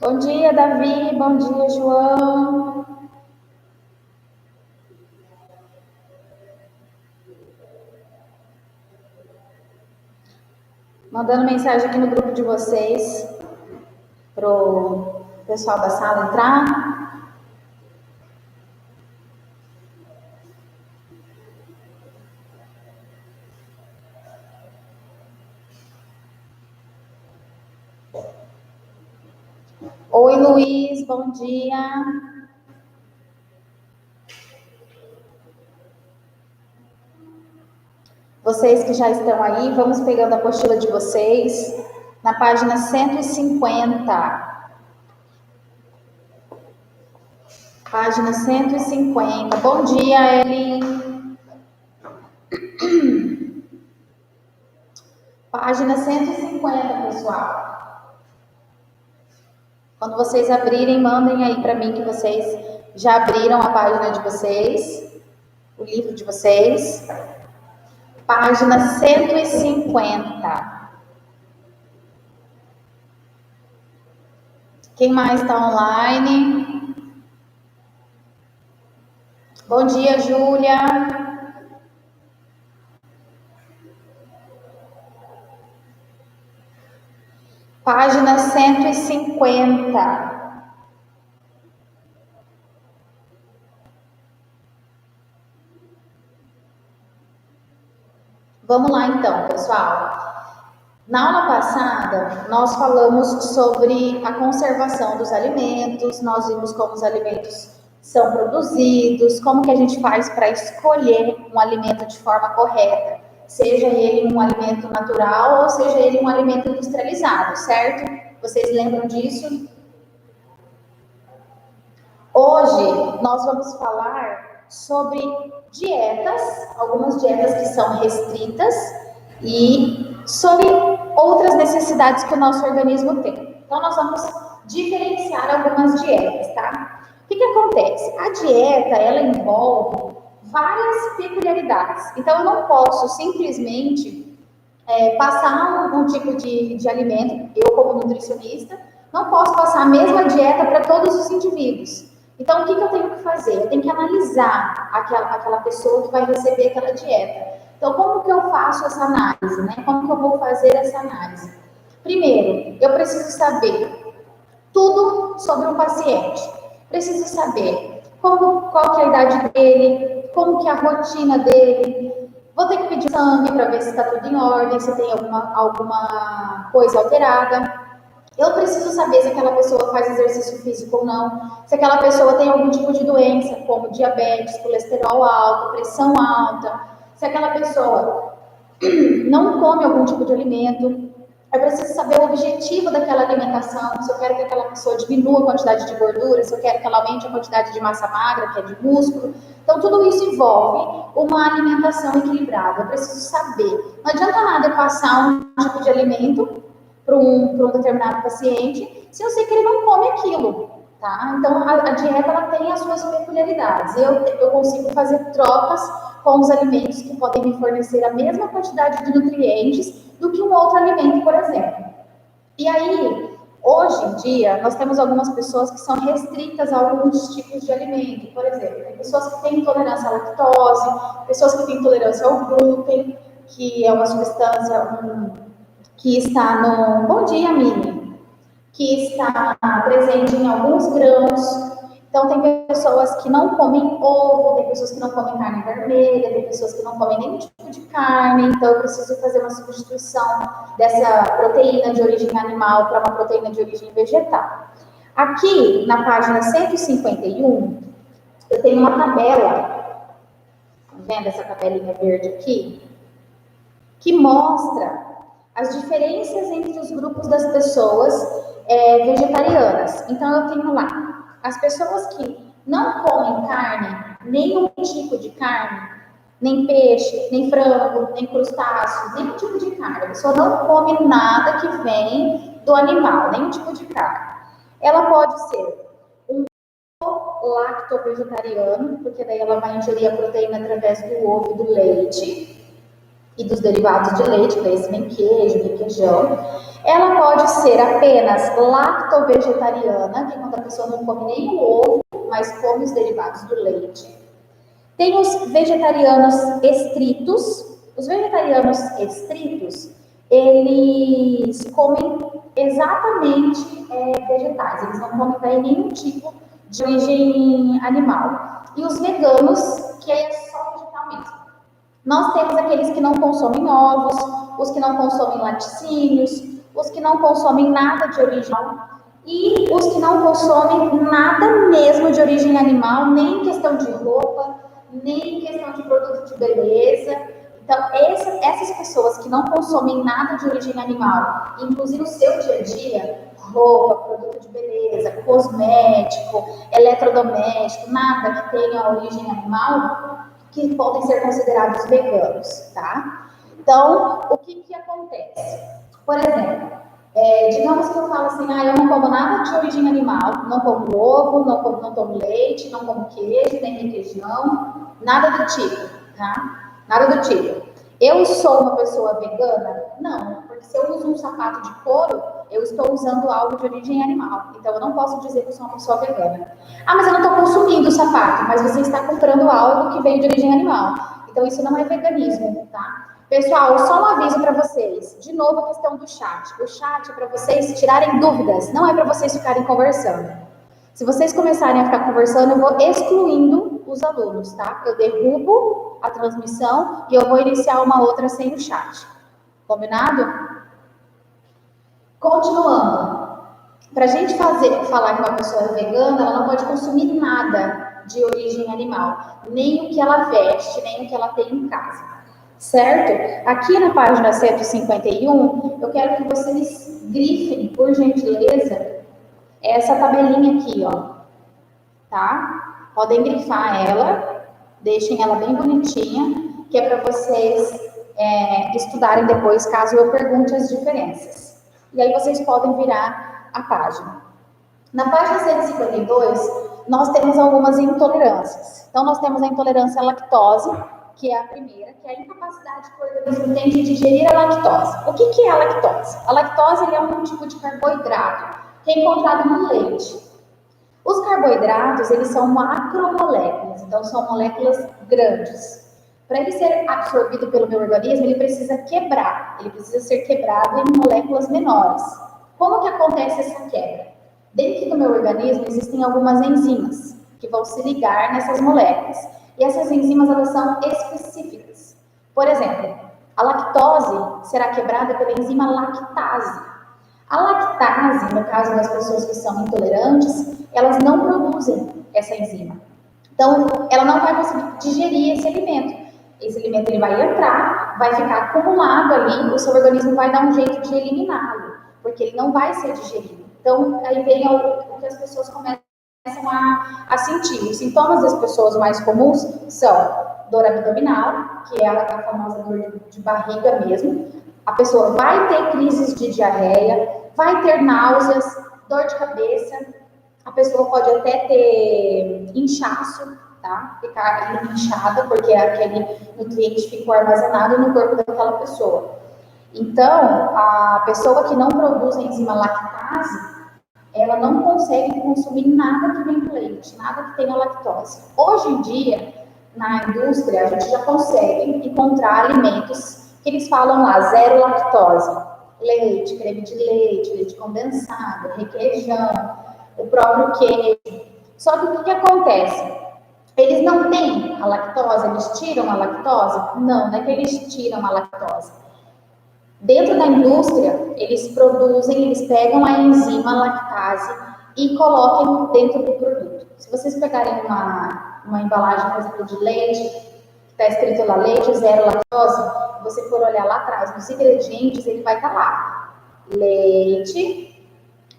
Bom dia, Davi. Bom dia, João. Mandando mensagem aqui no grupo de vocês, pro pessoal da sala entrar. Oi, Luiz, bom dia. Vocês que já estão aí, vamos pegando a apostila de vocês na página 150. Página 150. Bom dia, Ellen. Página 150, pessoal. Quando vocês abrirem, mandem aí para mim que vocês já abriram a página de vocês, o livro de vocês. Página 150. Quem mais está online? Bom dia, Júlia. Página 150. Vamos lá então, pessoal. Na aula passada, nós falamos sobre a conservação dos alimentos, nós vimos como os alimentos são produzidos, como que a gente faz para escolher um alimento de forma correta, seja ele um alimento natural ou seja ele um alimento industrializado, certo? Vocês lembram disso? Hoje, nós vamos falar sobre dietas, algumas dietas que são restritas e sobre outras necessidades que o nosso organismo tem. Então, nós vamos diferenciar algumas dietas, tá? O que acontece? A dieta, ela envolve várias peculiaridades. Então, eu não posso simplesmente passar um tipo de alimento, eu como nutricionista, não posso passar a mesma dieta para todos os indivíduos. Então, o que eu tenho que fazer? Eu tenho que analisar aquela pessoa que vai receber aquela dieta. Então, como que eu faço essa análise, né? Como que eu vou fazer essa análise? Primeiro, eu preciso saber tudo sobre o paciente. Preciso saber qual que é a idade dele, como que é a rotina dele. Vou ter que pedir sangue para ver se está tudo em ordem, se tem alguma coisa alterada. Eu preciso saber se aquela pessoa faz exercício físico ou não, se aquela pessoa tem algum tipo de doença, como diabetes, colesterol alto, pressão alta, se aquela pessoa não come algum tipo de alimento. Eu preciso saber o objetivo daquela alimentação, se eu quero que aquela pessoa diminua a quantidade de gordura, se eu quero que ela aumente a quantidade de massa magra, que é de músculo. Então, tudo isso envolve uma alimentação equilibrada. Eu preciso saber. Não adianta nada eu passar um tipo de alimento para um determinado paciente, se eu sei que ele não come aquilo, tá? Então, a dieta, ela tem as suas peculiaridades. Eu consigo fazer trocas com os alimentos que podem me fornecer a mesma quantidade de nutrientes do que um outro alimento, por exemplo. E aí, hoje em dia, nós temos algumas pessoas que são restritas a alguns tipos de alimento. Por exemplo, tem pessoas que têm intolerância à lactose, pessoas que têm intolerância ao glúten, que é uma substância que está no... Bom dia, Mini! Que está presente em alguns grãos. Então, tem pessoas que não comem ovo, tem pessoas que não comem carne vermelha, tem pessoas que não comem nenhum tipo de carne. Então, eu preciso fazer uma substituição dessa proteína de origem animal para uma proteína de origem vegetal. Aqui, na página 151, eu tenho uma tabela, tá vendo essa tabelinha verde aqui? Que mostra as diferenças entre os grupos das pessoas vegetarianas. Então, eu tenho lá as pessoas que não comem carne, nenhum tipo de carne, nem peixe, nem frango, nem crustáceo, nenhum tipo de carne. A pessoa não come nada que vem do animal, nenhum tipo de carne. Ela pode ser um lacto-vegetariano, porque daí ela vai ingerir a proteína através do ovo e do leite e dos derivados de leite, que daí vem queijo, requeijão. Ela pode ser apenas lacto-vegetariana, que é quando a pessoa não come nem o ovo, mas come os derivados do leite. Tem os vegetarianos estritos. Os vegetarianos estritos, eles comem exatamente vegetais, eles não comem daí nenhum tipo de origem animal. E os veganos, que é só vegetal mesmo. Nós temos aqueles que não consomem ovos, os que não consomem laticínios, os que não consomem nada de origem animal e os que não consomem nada mesmo de origem animal, nem em questão de roupa, nem em questão de produto de beleza. Então, essas pessoas que não consomem nada de origem animal, inclusive no seu dia a dia, roupa, produto de beleza, cosmético, eletrodoméstico, nada que tenha origem animal, que podem ser considerados veganos, tá? Então, o que acontece? Por exemplo, digamos que eu falo assim, eu não como nada de origem animal, não como ovo, não tomo leite, não como queijo, nem requeijão, nada do tipo, tá? Nada do tipo. Eu sou uma pessoa vegana? Não, porque se eu uso um sapato de couro, eu estou usando algo de origem animal. Então, eu não posso dizer que eu sou uma pessoa vegana. Mas eu não estou consumindo o sapato, mas você está comprando algo que veio de origem animal. Então, isso não é veganismo, tá? Pessoal, só um aviso para vocês. De novo, a questão do chat. O chat é para vocês tirarem dúvidas, não é para vocês ficarem conversando. Se vocês começarem a ficar conversando, eu vou excluindo os alunos, tá? Eu derrubo a transmissão e eu vou iniciar uma outra sem o chat. Combinado? Continuando. Para a gente falar que uma pessoa é vegana, ela não pode consumir nada de origem animal. Nem o que ela veste, nem o que ela tem em casa. Certo? Aqui na página 151, eu quero que vocês grifem, por gentileza, essa tabelinha aqui, ó. Tá? Podem grifar ela, deixem ela bem bonitinha, que é para vocês estudarem depois, caso eu pergunte as diferenças. E aí vocês podem virar a página. Na página 152, nós temos algumas intolerâncias. Então, nós temos a intolerância à lactose, que é a primeira, que é a incapacidade que o organismo tem de digerir a lactose. O que é a lactose? A lactose é um tipo de carboidrato que é encontrado no leite. Os carboidratos, eles são macromoléculas, então são moléculas grandes. Para ele ser absorvido pelo meu organismo, ele precisa quebrar, ele precisa ser quebrado em moléculas menores. Como que acontece essa quebra? Dentro do meu organismo existem algumas enzimas que vão se ligar nessas moléculas. E essas enzimas, elas são específicas. Por exemplo, a lactose será quebrada pela enzima lactase. A lactase, no caso das pessoas que são intolerantes, elas não produzem essa enzima. Então, ela não vai conseguir digerir esse alimento. Esse alimento ele vai entrar, vai ficar acumulado ali, o seu organismo vai dar um jeito de eliminá-lo, porque ele não vai ser digerido. Então, aí vem o que as pessoas começam a sentir. Os sintomas das pessoas mais comuns são dor abdominal, que é a famosa dor de barriga mesmo. A pessoa vai ter crises de diarreia, vai ter náuseas, dor de cabeça. A pessoa pode até ter inchaço, tá? Ficar inchada, porque aquele nutriente ficou armazenado no corpo daquela pessoa. Então, a pessoa que não produz a enzima lactase, ela não consegue consumir nada que vem do leite, nada que tenha lactose. Hoje em dia, na indústria, a gente já consegue encontrar alimentos que eles falam lá, zero lactose. Leite, creme de leite, leite condensado, requeijão, o próprio queijo. Só que o que acontece? Eles não têm a lactose, eles tiram a lactose? Não é que eles tiram a lactose. Dentro da indústria, eles produzem, eles pegam a enzima lactase e colocam dentro do produto. Se vocês pegarem uma embalagem, por exemplo, de leite, que está escrito lá, leite zero lactose, você for olhar lá atrás, nos ingredientes, ele vai estar lá, leite,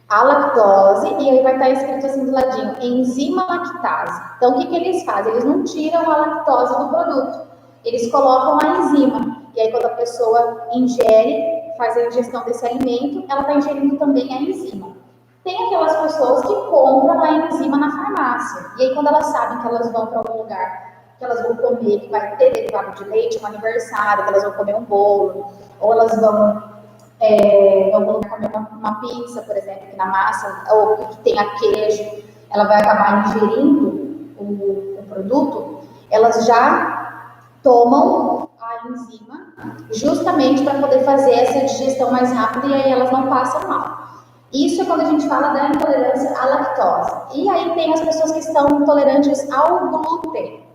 a lactose, e aí vai estar escrito assim do ladinho, enzima lactase. Então, o que eles fazem? Eles não tiram a lactose do produto, eles colocam a enzima. E aí, quando a pessoa ingere, faz a ingestão desse alimento, ela está ingerindo também a enzima. Tem aquelas pessoas que compram a enzima na farmácia. E aí, quando elas sabem que elas vão para algum lugar, que elas vão comer, que vai ter derivado de leite, um aniversário, que elas vão comer um bolo, ou elas vão comer uma pizza, por exemplo, que na massa, ou que tenha queijo, ela vai acabar ingerindo o produto, elas já tomam a enzima justamente para poder fazer essa digestão mais rápida e aí elas não passam mal. Isso é quando a gente fala da intolerância à lactose. E aí tem as pessoas que estão intolerantes ao glúten.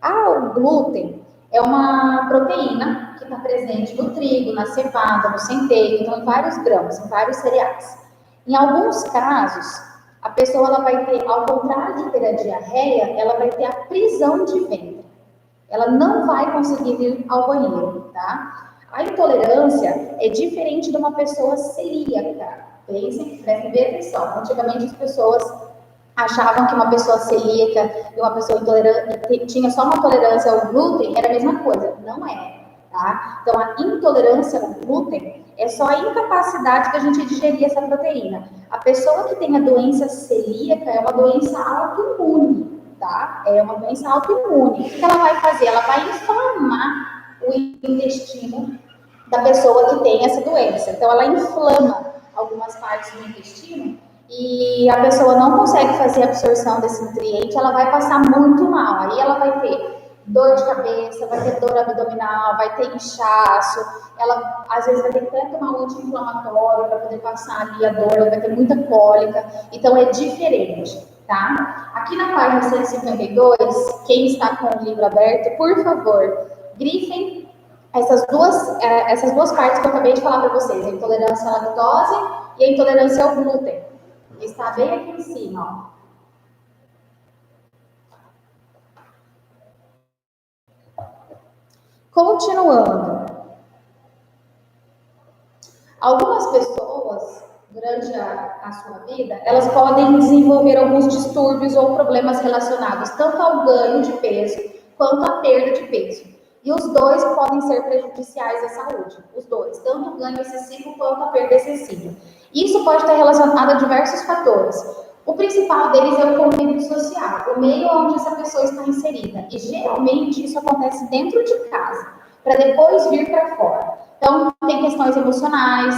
O glúten é uma proteína que está presente no trigo, na cevada, no centeio, então em vários grãos, em vários cereais. Em alguns casos, a pessoa ela vai ter, ao contrário de ter a diarreia, ela vai ter a prisão de ventre. Ela não vai conseguir ir ao banheiro, tá? A intolerância é diferente de uma pessoa celíaca. Prestem bem atenção. Antigamente as pessoas achavam que uma pessoa celíaca e uma pessoa intolerante tinha só uma tolerância ao glúten, era a mesma coisa. Não é, tá? Então, a intolerância ao glúten é só a incapacidade da gente digerir essa proteína. A pessoa que tem a doença celíaca é uma doença autoimune, tá? É uma doença autoimune. O que ela vai fazer? Ela vai inflamar o intestino da pessoa que tem essa doença. Então, ela inflama algumas partes do intestino e a pessoa não consegue fazer a absorção desse nutriente, ela vai passar muito mal. Aí ela vai ter dor de cabeça, vai ter dor abdominal, vai ter inchaço, ela às vezes vai ter que até tomar um anti-inflamatório para poder passar ali a dor, ela vai ter muita cólica. Então é diferente, tá? Aqui na página 152, quem está com o livro aberto, por favor, grifem essas duas partes que eu acabei de falar para vocês, a intolerância à lactose e a intolerância ao glúten. Está bem aqui em cima, ó. Continuando. Algumas pessoas, durante a sua vida, elas podem desenvolver alguns distúrbios ou problemas relacionados tanto ao ganho de peso quanto à perda de peso. E os dois podem ser prejudiciais à saúde. Os dois, tanto o ganho excessivo quanto a perda excessiva. Isso pode estar relacionado a diversos fatores. O principal deles é o convívio social, o meio onde essa pessoa está inserida. E geralmente isso acontece dentro de casa, para depois vir para fora. Então, tem questões emocionais,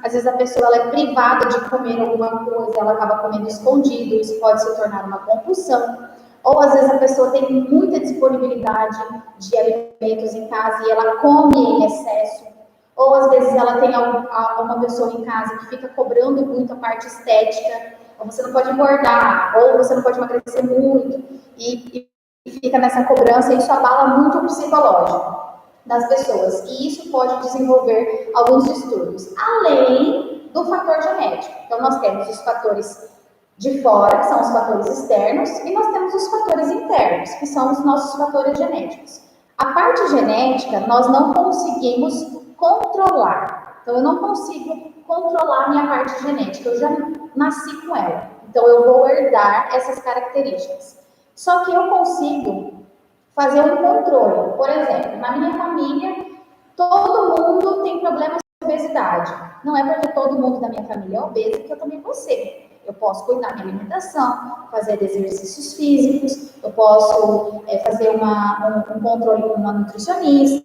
às vezes a pessoa ela é privada de comer alguma coisa, ela acaba comendo escondido, isso pode se tornar uma compulsão. Ou às vezes a pessoa tem muita disponibilidade de alimentos em casa e ela come em excesso. Ou às vezes ela tem uma pessoa em casa que fica cobrando muito a parte estética, ou você não pode engordar, ou você não pode emagrecer muito, e fica nessa cobrança, e isso abala muito o psicológico das pessoas, e isso pode desenvolver alguns distúrbios, além do fator genético. Então nós temos os fatores de fora, que são os fatores externos, e nós temos os fatores internos, que são os nossos fatores genéticos. A parte genética nós não conseguimos controlar. Então, eu não consigo controlar a minha parte genética, eu já nasci com ela. Então, eu vou herdar essas características. Só que eu consigo fazer um controle. Por exemplo, na minha família, todo mundo tem problemas com obesidade. Não é porque todo mundo da minha família é obeso que eu também vou ser. Eu posso cuidar da minha alimentação, fazer exercícios físicos, eu posso fazer um controle com uma nutricionista,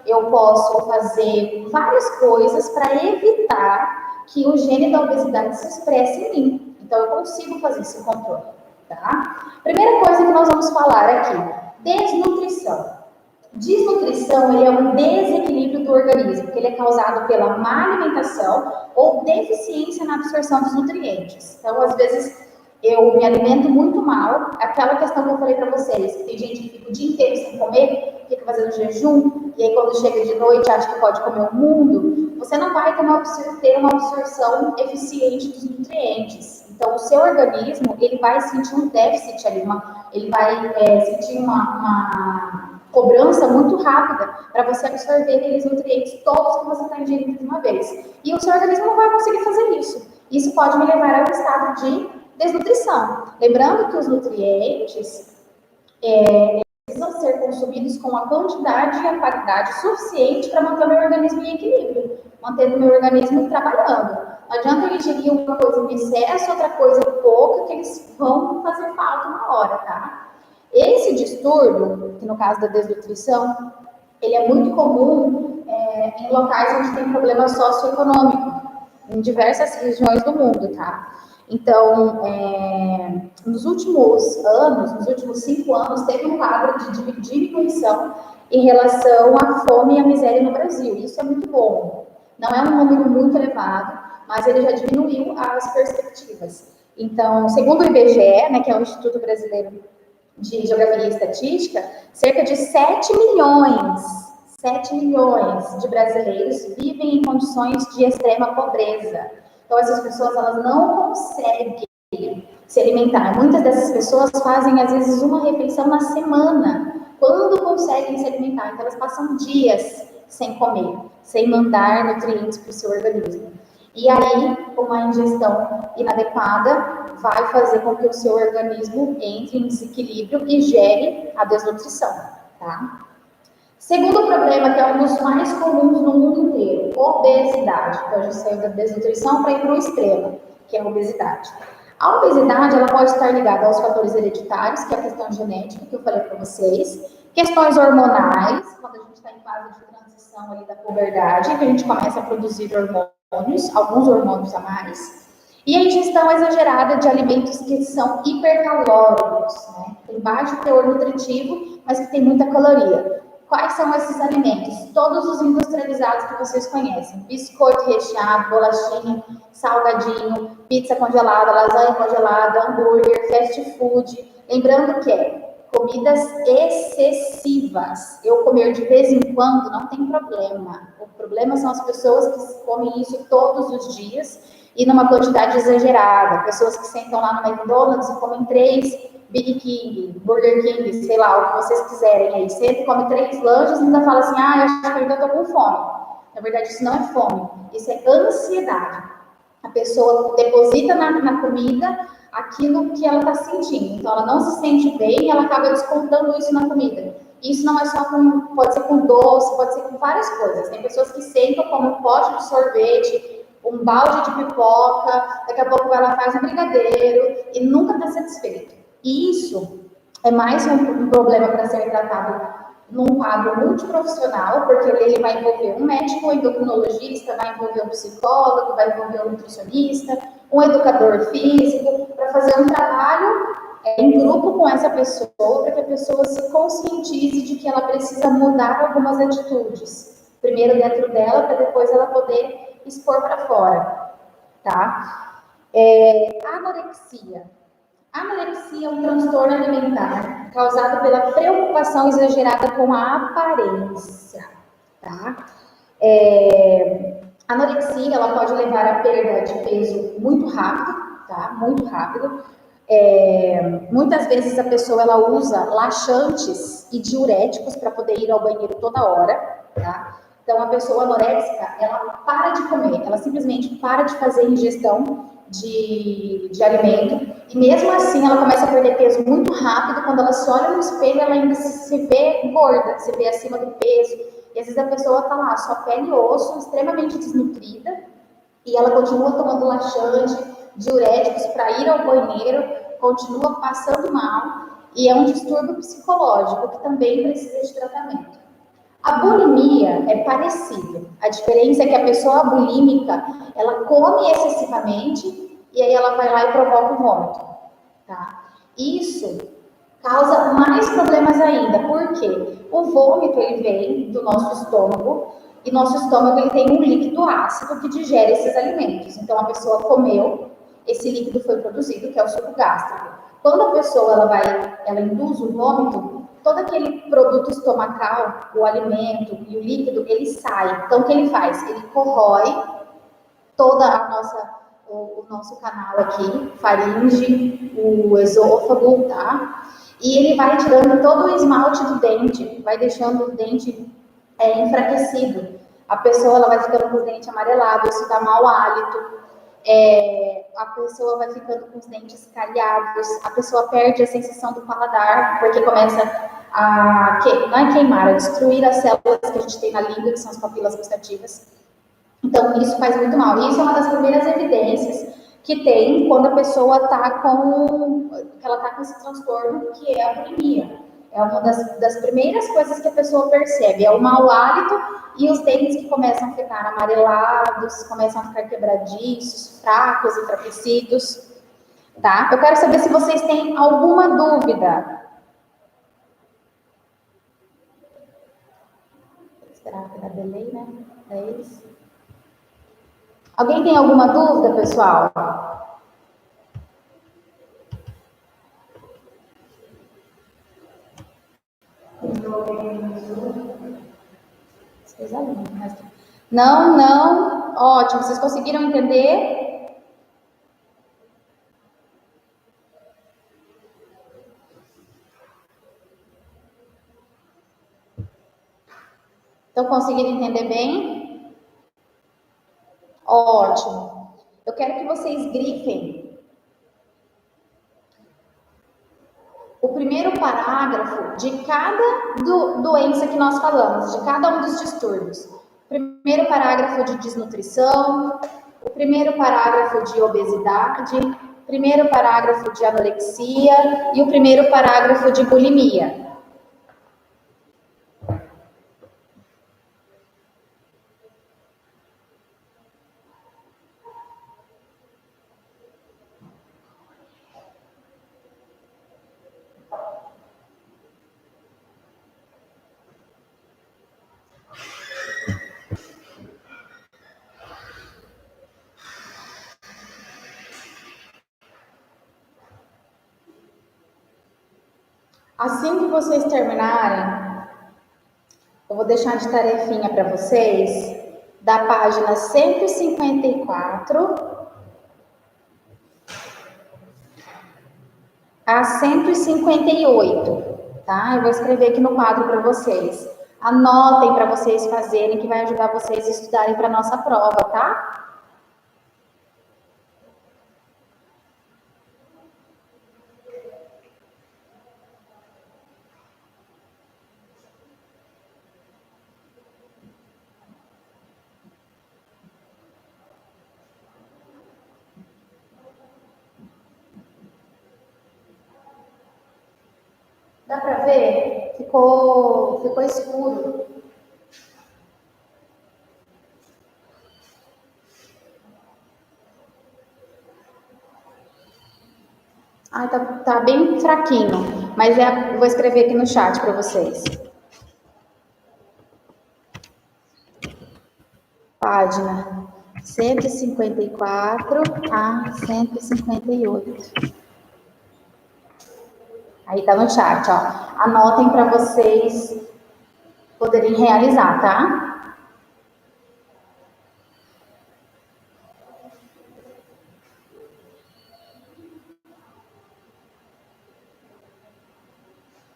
eu posso fazer várias coisas para evitar que o gene da obesidade se expresse em mim. Então, eu consigo fazer esse controle, tá? Primeira coisa que nós vamos falar aqui, desnutrição. Desnutrição ele é um desequilíbrio do organismo, que ele é causado pela má alimentação ou deficiência na absorção dos nutrientes. Então, às vezes, eu me alimento muito mal, aquela questão que eu falei para vocês, que tem gente que fica o dia inteiro sem comer, fica fazendo jejum, e aí quando chega de noite acha que pode comer o mundo, você não vai ter uma absorção eficiente dos nutrientes. Então, o seu organismo, ele vai sentir um déficit ali, ele vai sentir uma cobrança muito rápida para você absorver aqueles nutrientes todos que você está ingerindo de uma vez. E o seu organismo não vai conseguir fazer isso. Isso pode me levar ao estado de desnutrição. Lembrando que os nutrientes precisam ser consumidos com a quantidade e a qualidade suficiente para manter o meu organismo em equilíbrio, mantendo o meu organismo trabalhando. Não adianta eu ingerir uma coisa em excesso, outra coisa pouca, que eles vão fazer falta uma hora, tá? Esse distúrbio, que no caso da desnutrição, ele é muito comum em locais onde tem problema socioeconômico, em diversas regiões do mundo, tá? Então, nos últimos anos, nos últimos 5 anos, teve um quadro de diminuição em relação à fome e à miséria no Brasil. Isso é muito bom. Não é um número muito elevado, mas ele já diminuiu as perspectivas. Então, segundo o IBGE, né, que é o Instituto Brasileiro de Geografia e Estatística, cerca de 7 milhões de brasileiros vivem em condições de extrema pobreza. Então, essas pessoas, elas não conseguem se alimentar. Muitas dessas pessoas fazem, às vezes, uma refeição na semana, quando conseguem se alimentar. Então, elas passam dias sem comer, sem mandar nutrientes para o seu organismo. E aí, uma ingestão inadequada vai fazer com que o seu organismo entre em desequilíbrio e gere a desnutrição, tá? Segundo problema, que é um dos mais comuns no mundo inteiro, obesidade. Então, a gente saiu da desnutrição para ir para o extremo, que é a obesidade. A obesidade, ela pode estar ligada aos fatores hereditários, que é a questão genética, que eu falei para vocês, questões hormonais, quando a gente está em fase de transição ali da puberdade, que a gente começa a produzir hormônios, alguns hormônios a mais, e a ingestão exagerada de alimentos que são hipercalóricos, né? Tem baixo teor nutritivo, mas que tem muita caloria. Quais são esses alimentos? Todos os industrializados que vocês conhecem. Biscoito recheado, bolachinha, salgadinho, pizza congelada, lasanha congelada, hambúrguer, fast food. Lembrando que comidas excessivas. Eu comer de vez em quando não tem problema. O problema são as pessoas que comem isso todos os dias e numa quantidade exagerada. Pessoas que sentam lá no McDonald's e comem 3 Big King, Burger King, sei lá, o que vocês quiserem aí. Senta e come 3 lanches e ainda fala assim, eu acho que eu ainda tô com fome. Na verdade, isso não é fome, isso é ansiedade. A pessoa deposita na comida aquilo que ela está sentindo. Então, ela não se sente bem e ela acaba descontando isso na comida. Isso não é só pode ser com doce, pode ser com várias coisas. Tem pessoas que sentam, comem um pote de sorvete, um balde de pipoca, daqui a pouco ela faz um brigadeiro e nunca está satisfeito. E isso é mais um problema para ser tratado num quadro multiprofissional, porque ele vai envolver um médico, um endocrinologista, vai envolver um psicólogo, vai envolver um nutricionista, um educador físico, para fazer um trabalho em grupo com essa pessoa, para que a pessoa se conscientize de que ela precisa mudar algumas atitudes. Primeiro dentro dela, para depois ela poder expor para fora, tá? Anorexia. A anorexia é um transtorno alimentar causado pela preocupação exagerada com a aparência, tá? A anorexia, ela pode levar à perda de peso muito rápido, tá? Muito rápido. Muitas vezes a pessoa, ela usa laxantes e diuréticos para poder ir ao banheiro toda hora, tá? Então, a pessoa anoréxica, ela para de comer, ela simplesmente para de fazer ingestão de alimento, e mesmo assim ela começa a perder peso muito rápido. Quando ela se olha no espelho, ela ainda se vê gorda, se vê acima do peso, e às vezes a pessoa tá lá, só pele e osso, extremamente desnutrida, e ela continua tomando laxante, diuréticos para ir ao banheiro, continua passando mal, e é um distúrbio psicológico que também precisa de tratamento. A bulimia é parecida. A diferença é que a pessoa bulímica, ela come excessivamente e aí ela vai lá e provoca o vômito, tá? Isso causa mais problemas ainda, porque o vômito, ele vem do nosso estômago, e nosso estômago, ele tem um líquido ácido que digere esses alimentos. Então, a pessoa comeu, esse líquido foi produzido, que é o suco gástrico. Quando a pessoa ela induz o vômito, todo aquele produto estomacal, o alimento e o líquido, ele sai. Então, o que ele faz? Ele corrói toda o nosso canal aqui, faringe, o esôfago, tá? E ele vai tirando todo o esmalte do dente, vai deixando o dente enfraquecido. A pessoa ela vai ficando com os dentes amarelados, isso dá mau hálito. A pessoa vai ficando com os dentes cariados, a pessoa perde a sensação do paladar, porque começa não é queimar, a destruir as células que a gente tem na língua, que são as papilas gustativas. Então, isso faz muito mal. E isso é uma das primeiras evidências que tem quando a pessoa está com esse transtorno, que é a bulimia. É uma das primeiras coisas que a pessoa percebe, é o mau hálito e os dentes que começam a ficar amarelados, começam a ficar quebradiços, fracos, enfraquecidos, tá? Eu quero saber se vocês têm alguma dúvida. Vou esperar que dá delay, né? É isso. Alguém tem alguma dúvida, pessoal? Não. Ótimo. Vocês conseguiram entender? Estão conseguindo entender bem? Ótimo. Eu quero que vocês grifem o primeiro parágrafo de cada doença que nós falamos, de cada um dos distúrbios. Primeiro parágrafo de desnutrição, o primeiro parágrafo de obesidade, primeiro parágrafo de anorexia e o primeiro parágrafo de bulimia. Assim que vocês terminarem, eu vou deixar de tarefinha para vocês, da página 154 a 158, tá? Eu vou escrever aqui no quadro para vocês. Anotem para vocês fazerem, que vai ajudar vocês a estudarem para a nossa prova, tá? Dá para ver? Ficou escuro. Ai, tá bem fraquinho, mas vou escrever aqui no chat para vocês. Página 154 a 158. Aí tá no chat, ó. Anotem para vocês poderem realizar, tá?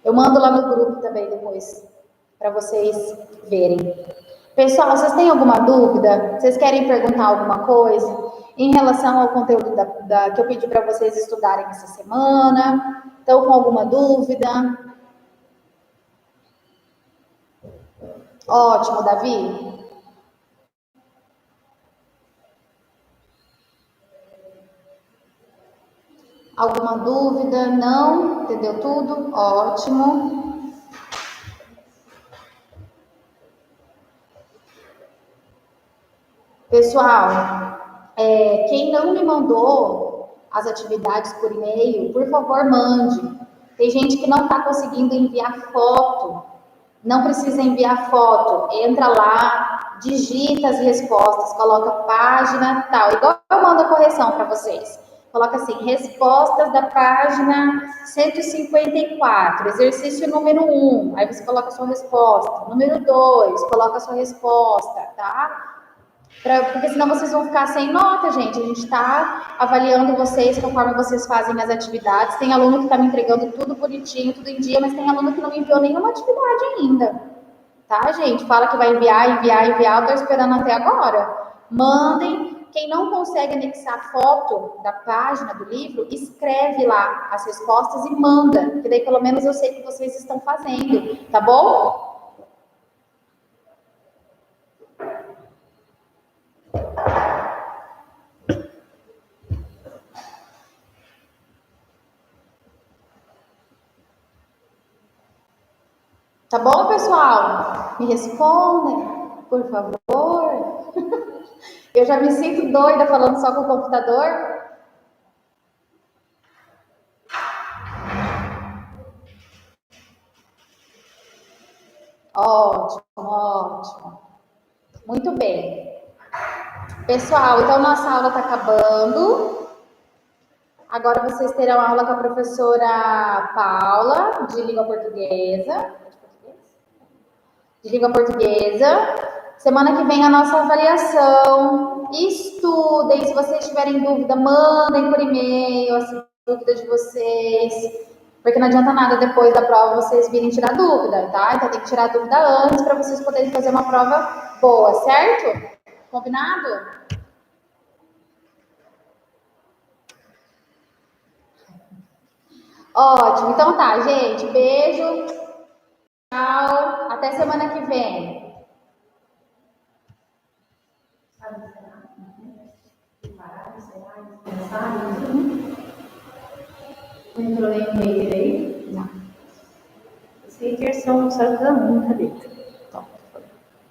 Eu mando lá no grupo também depois, para vocês verem. Pessoal, vocês têm alguma dúvida? Vocês querem perguntar alguma coisa em relação ao conteúdo que eu pedi para vocês estudarem essa semana? Estão com alguma dúvida? Ótimo, Davi. Alguma dúvida? Não? Entendeu tudo? Ótimo. Pessoal, quem não me mandou as atividades por e-mail, por favor, mande. Tem gente que não está conseguindo enviar foto. Não precisa enviar foto. Entra lá, digita as respostas, coloca página, tal. Igual eu mando a correção para vocês. Coloca assim, respostas da página 154, exercício número 1. Aí você coloca a sua resposta. Número 2, coloca a sua resposta, tá? Porque senão vocês vão ficar sem nota, gente. A gente está avaliando vocês conforme vocês fazem as atividades. Tem aluno que está me entregando tudo bonitinho, tudo em dia, mas tem aluno que não me enviou nenhuma atividade ainda. Tá, gente? Fala que vai enviar. Eu tô esperando até agora. Mandem. Quem não consegue anexar foto da página do livro, escreve lá as respostas e manda. Porque daí pelo menos eu sei que vocês estão fazendo. Tá bom? Tá bom, pessoal? Me respondem, por favor. Eu já me sinto doida falando só com o computador. Ótimo, ótimo. Muito bem. Pessoal, então nossa aula está acabando. Agora vocês terão aula com a professora Paula, de língua portuguesa. De língua portuguesa. Semana que vem a nossa avaliação. Estudem. Se vocês tiverem dúvida, mandem por e-mail as dúvidas de vocês. Porque não adianta nada depois da prova vocês virem tirar dúvida, tá? Então tem que tirar dúvida antes para vocês poderem fazer uma prova boa, certo? Combinado? Ótimo. Então tá, gente. Beijo. Tchau. Até semana que vem. Não entrou nenhum hater aí? Não. Os haters são só cada um, cadê? Então,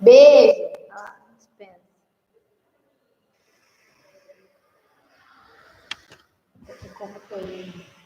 beijo! Como foi?